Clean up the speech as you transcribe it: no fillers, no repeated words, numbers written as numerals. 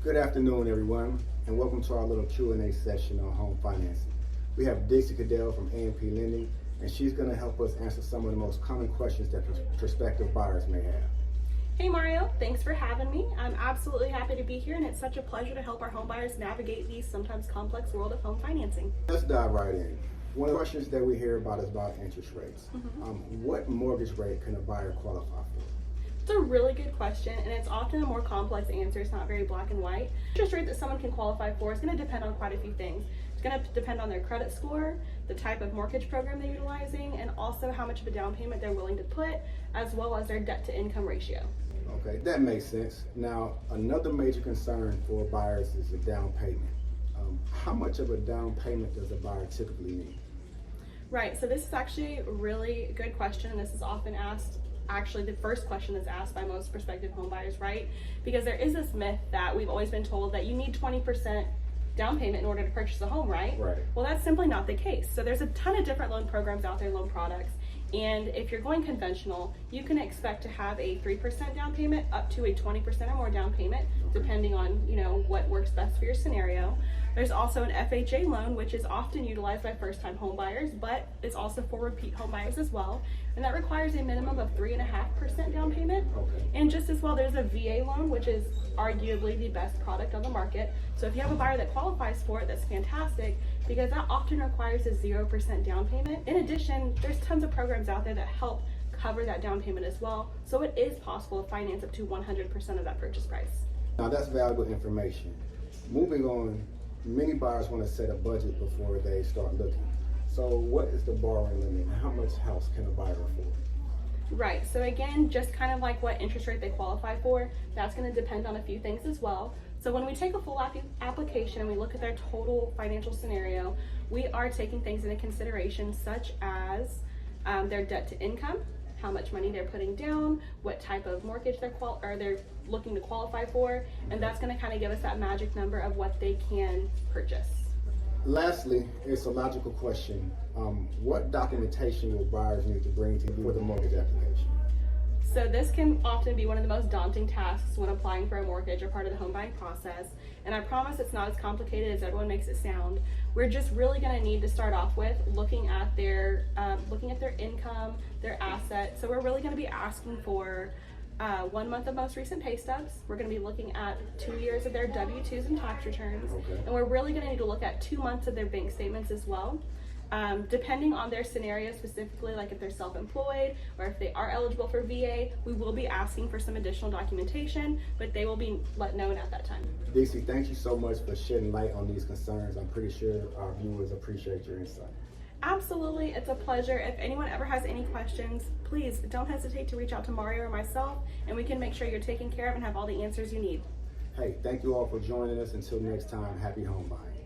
Good afternoon, everyone, and welcome to our little Q&A session on home financing. We have Dixie Cadell from A&P Lending, and she's going to help us answer some of the most common questions that prospective buyers may have. Hey Mario, thanks for having me. I'm absolutely happy to be here, and it's such a pleasure to help our home buyers navigate the sometimes complex world of home financing. Let's dive right in. One of the questions that we hear about is about interest rates. What mortgage rate can a buyer qualify for? It's a really good question, and it's often a more complex answer. It's not very black and white. The interest rate that someone can qualify for is going to depend on quite a few things. It's going to depend on their credit score, the type of mortgage program they're utilizing, and also how much of a down payment they're willing to put, as well as their debt to income ratio. Okay, that makes sense. Now, another major concern for buyers is the down payment. How much of a down payment does a buyer typically need? Right, so this is actually a really good question, and this is often asked. Actually, the first question is asked by most prospective home buyers, right? Because there is this myth that we've always been told that you need 20% down payment in order to purchase a home, right? Right. Well, that's simply not the case. So there's a ton of different loan programs out there, loan products. And if you're going conventional, you can expect to have a 3% down payment up to a 20% or more down payment, depending on what works best for your scenario. There's also an FHA loan, which is often utilized by first-time home buyers, but it's also for repeat home buyers as well. And that requires a minimum of 3.5% down payment. Okay. And just as well, there's a VA loan, which is arguably the best product on the market. So if you have a buyer that qualifies for it, that's fantastic, because that often requires a 0% down payment. In addition, there's tons of programs out there that help cover that down payment as well. So it is possible to finance up to 100% of that purchase price. Now that's valuable information. Moving on, many buyers want to set a budget before they start looking. So what is the borrowing limit? How much house can a buyer afford? Right, so again, just kind of like what interest rate they qualify for, that's going to depend on a few things as well. So when we take a full application and we look at their total financial scenario, we are taking things into consideration such as their debt to income, how much money they're putting down, what type of mortgage they're looking to qualify for, and that's going to kind of give us that magic number of what they can purchase. Lastly, it's a logical question. What documentation will buyers need to bring to you for the mortgage application? So this can often be one of the most daunting tasks when applying for a mortgage or part of the home buying process. And I promise it's not as complicated as everyone makes it sound. We're just really going to need to start off with looking at their income, their assets. So we're really going to be asking for 1 month of most recent pay stubs. We're going to be looking at 2 years of their W-2s and tax returns. Okay. And we're really going to need to look at 2 months of their bank statements as well. Depending on their scenario specifically, like if they're self-employed or if they are eligible for VA, we will be asking for some additional documentation, but they will be let known at that time. Dixie, thank you so much for shedding light on these concerns. I'm pretty sure our viewers appreciate your insight. Absolutely, it's a pleasure. If anyone ever has any questions, please don't hesitate to reach out to Mario or myself, and we can make sure you're taken care of and have all the answers you need. Hey, thank you all for joining us. Until next time, happy home buying.